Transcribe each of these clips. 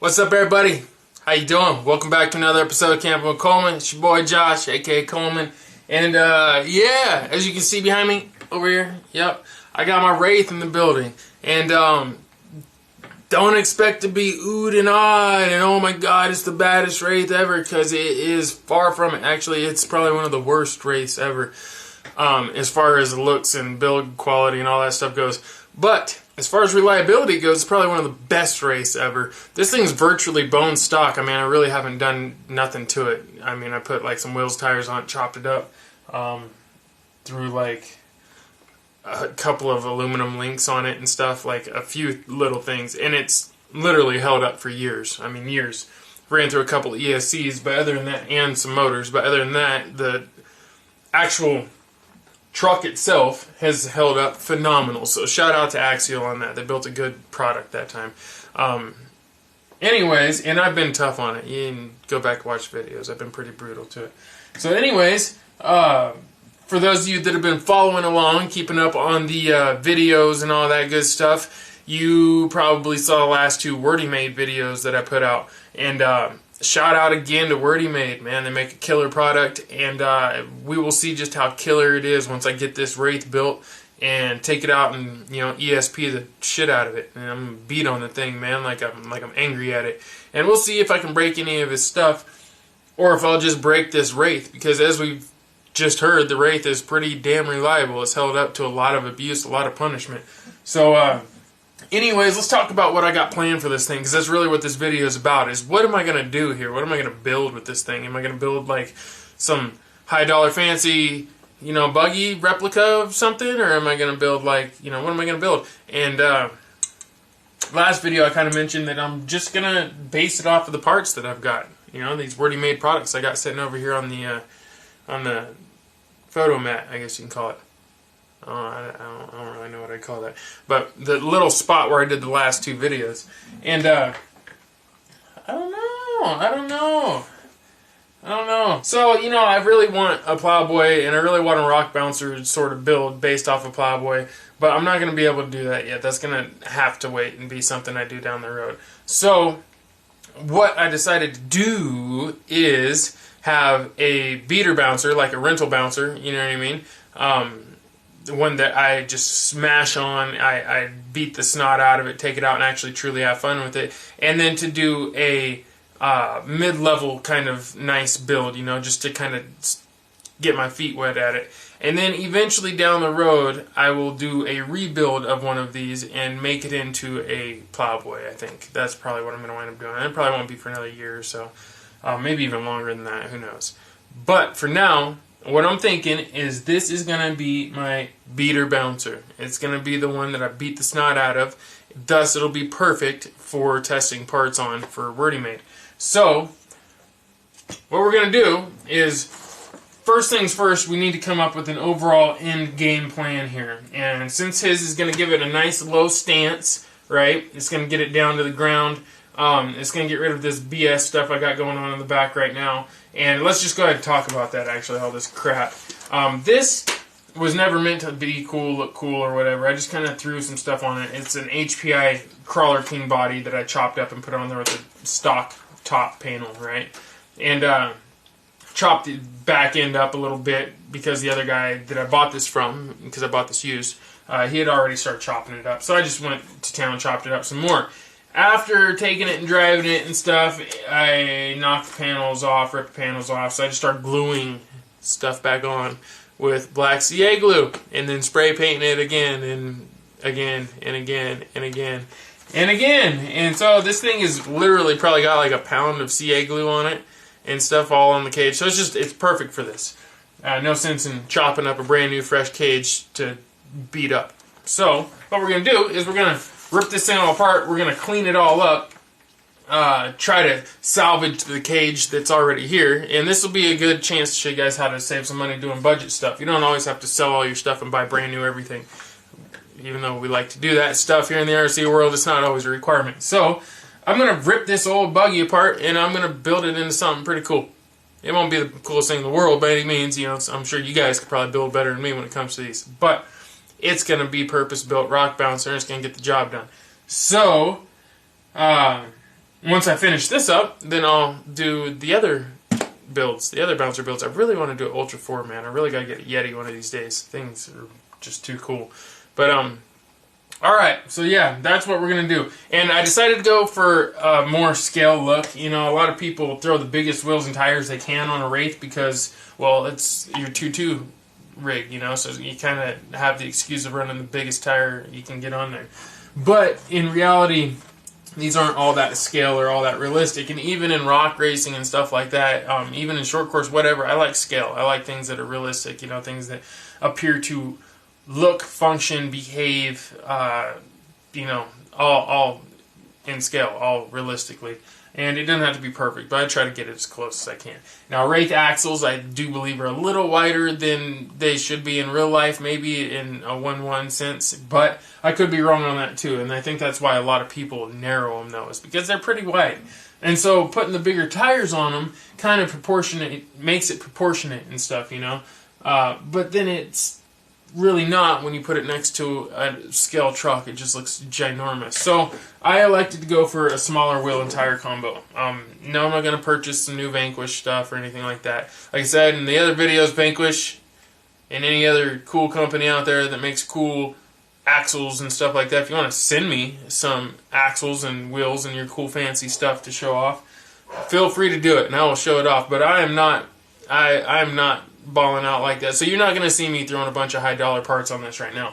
What's up, everybody? How you doing? Welcome back to another episode of Camping with Coleman. It's your boy Josh, aka Coleman. And yeah, as you can see behind me over here, yep, I got my Wraith in the building. And don't expect to be oohed and awed and oh my god, it's the baddest Wraith ever, because it is far from it. Actually, it's probably one of the worst Wraiths ever, as far as looks and build quality and all that stuff goes. But as far as reliability goes, it's probably one of the best Wraiths ever. This thing's virtually bone stock. I mean, I really haven't done nothing to it. I mean, I put like some wheels, tires on it, chopped it up, threw like a couple of aluminum links on it and stuff, like a few little things, and it's literally held up for years. I mean, years. Ran through a couple of ESCs, but other than that, and some motors, but other than that, the actual truck itself has held up phenomenal. So shout out to Axial on that. They built a good product that time. Anyways, and I've been tough on it. You can go back and watch videos. I've been pretty brutal to it. So anyways, for those of you that have been following along, keeping up on the videos and all that good stuff, you probably saw the last two Wordy Made videos that I put out. And shout out again to Wordy Made, man. They make a killer product, and we will see just how killer it is once I get this Wraith built and take it out and, you know, ESP the shit out of it. And I'm gonna beat on the thing, man, like I'm angry at it. And we'll see if I can break any of his stuff, or if I'll just break this Wraith, because as we've just heard, the Wraith is pretty damn reliable. It's held up to a lot of abuse, a lot of punishment. So anyways, let's talk about what I got planned for this thing, because that's really what this video is about, is what am I going to do here? What am I going to build with this thing? Am I going to build like some high dollar fancy, you know, buggy replica of something, or am I going to build like, you know, what am I going to build? And last video I kind of mentioned that I'm just going to base it off of the parts that I've got. You know, these Wordy Made products I got sitting over here on the photo mat, I guess you can call it. I don't really know what I'd call that. But the little spot where I did the last two videos. And, I don't know. So, you know, I really want a Plowboy, and I really want a rock bouncer sort of build based off of Plowboy. But I'm not going to be able to do that yet. That's going to have to wait and be something I do down the road. So, what I decided to do is have a beater bouncer, like a rental bouncer, you know what I mean? The one that I just smash on, I beat the snot out of it, take it out, and actually truly have fun with it. And then to do a mid-level kind of nice build, you know, just to kind of get my feet wet at it. And then eventually down the road, I will do a rebuild of one of these and make it into a Plowboy, I think. That's probably what I'm going to wind up doing. It probably won't be for another year or so. Maybe even longer than that, who knows. But for now, what I'm thinking is this is going to be my beater bouncer. It's going to be the one that I beat the snot out of. Thus, it'll be perfect for testing parts on for Wordy Made. So, what we're going to do is, first things first, we need to come up with an overall end game plan here. And since his is going to give it a nice low stance, right, it's going to get it down to the ground. It's going to get rid of this BS stuff I got going on in the back right now. And let's just go ahead and talk about that, actually, all this crap. This was never meant to be cool, look cool, or whatever. I just kind of threw some stuff on it. It's an HPI Crawler King body that I chopped up and put on there with a stock top panel, right? And chopped the back end up a little bit because the other guy that I bought this from, because I bought this used, he had already started chopping it up. So I just went to town and chopped it up some more. After taking it and driving it and stuff, I knocked the panels off, ripped the panels off, so I just started gluing stuff back on with black CA glue, and then spray painting it again, and again, and again, and again, and again. And so this thing is literally probably got like a pound of CA glue on it and stuff all on the cage, so it's perfect for this. No sense in chopping up a brand new fresh cage to beat up. So what we're going to do is we're going to rip this thing all apart, we're going to clean it all up, try to salvage the cage that's already here, and this will be a good chance to show you guys how to save some money doing budget stuff. You don't always have to sell all your stuff and buy brand new everything. Even though we like to do that stuff here in the RC world, it's not always a requirement. So, I'm going to rip this old buggy apart, and I'm going to build it into something pretty cool. It won't be the coolest thing in the world by any means, you know, I'm sure you guys could probably build better than me when it comes to these, but it's going to be purpose-built rock bouncer, and it's going to get the job done. So, once I finish this up, then I'll do the other builds, the other bouncer builds. I really want to do an Ultra 4, man. I really got to get a Yeti one of these days. Things are just too cool. But, alright, so yeah, that's what we're going to do. And I decided to go for a more scale look. You know, a lot of people throw the biggest wheels and tires they can on a Wraith because, well, it's your 2.2 rig, you know, so you kind of have the excuse of running the biggest tire you can get on there. But in reality, these aren't all that scale or all that realistic. And even in rock racing and stuff like that, even in short course, whatever, I like scale. I like things that are realistic, you know, things that appear to look, function, behave, you know, all in scale, all realistically. And it doesn't have to be perfect, but I try to get it as close as I can. Now, Wraith axles, I do believe, are a little wider than they should be in real life, maybe in a 1/1 sense, but I could be wrong on that too. And I think that's why a lot of people narrow them, though, is because they're pretty wide. And so putting the bigger tires on them kind of makes it proportionate and stuff, you know. But then it's really not when you put it next to a scale truck. It just looks ginormous. So I elected to go for a smaller wheel and tire combo. No, I'm not going to purchase some new Vanquish stuff or anything like that. Like I said in the other videos, Vanquish and any other cool company out there that makes cool axles and stuff like that, if you want to send me some axles and wheels and your cool fancy stuff to show off, feel free to do it and I will show it off. But I am not balling out like that. So you're not going to see me throwing a bunch of high dollar parts on this right now.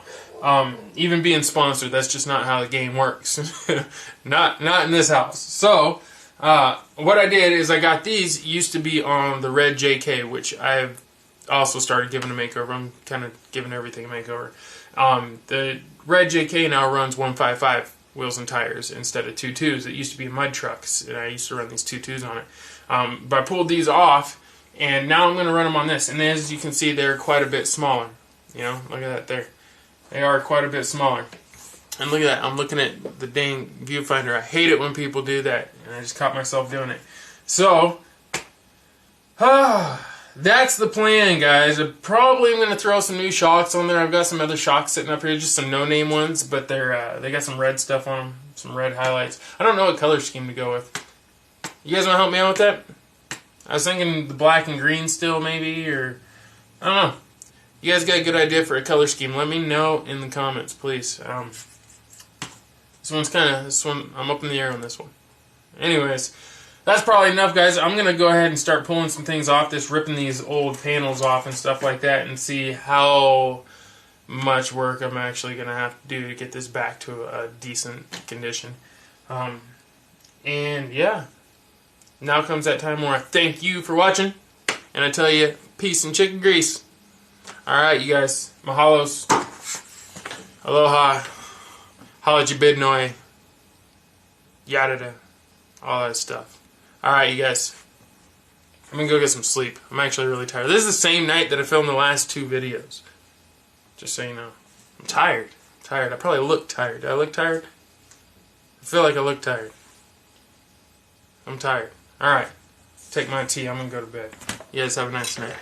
Even being sponsored, that's just not how the game works. not in this house. So what I did is I got these, used to be on the red JK, which I've also started giving a makeover. I'm kind of giving everything a makeover. The red JK now runs 155 wheels and tires instead of 2.2s. It used to be mud trucks, and I used to run these 2.2s on it. But I pulled these off, and now I'm going to run them on this. And as you can see, they're quite a bit smaller. You know, look at that there. They are quite a bit smaller. And look at that. I'm looking at the dang viewfinder. I hate it when people do that. And I just caught myself doing it. So, that's the plan, guys. I'm probably going to throw some new shocks on there. I've got some other shocks sitting up here, just some no-name ones. But they got some red stuff on them. Some red highlights. I don't know what color scheme to go with. You guys want to help me out with that? I was thinking the black and green still, maybe, or I don't know. You guys got a good idea for a color scheme? Let me know in the comments, please. This one, I'm up in the air on this one. Anyways, that's probably enough, guys. I'm going to go ahead and start pulling some things off this, ripping these old panels off and stuff like that, and see how much work I'm actually going to have to do to get this back to a decent condition. And, yeah. Now comes that time where I thank you for watching, and I tell you, peace and chicken grease. Alright, you guys, mahalos, aloha, holla jabidnoi, yada, all that stuff. Alright, you guys, I'm gonna go get some sleep. I'm actually really tired. This is the same night that I filmed the last 2 videos. Just so you know. I'm tired. I probably look tired. Do I look tired? I feel like I look tired. I'm tired. Alright, take my tea. I'm going to go to bed. You guys have a nice night.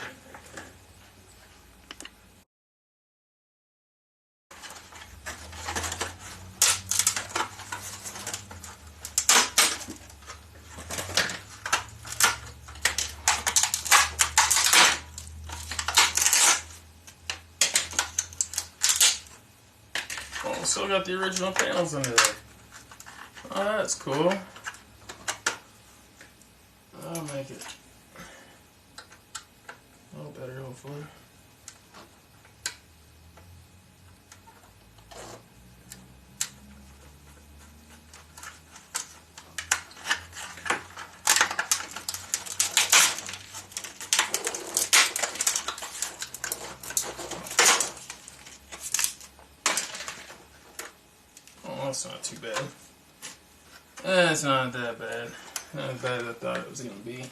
Oh, still got the original panels under there. Oh, that's cool. I'll make it a little better, hopefully. Oh, that's not too bad. That's not that bad. Not as bad as I thought it was going to be.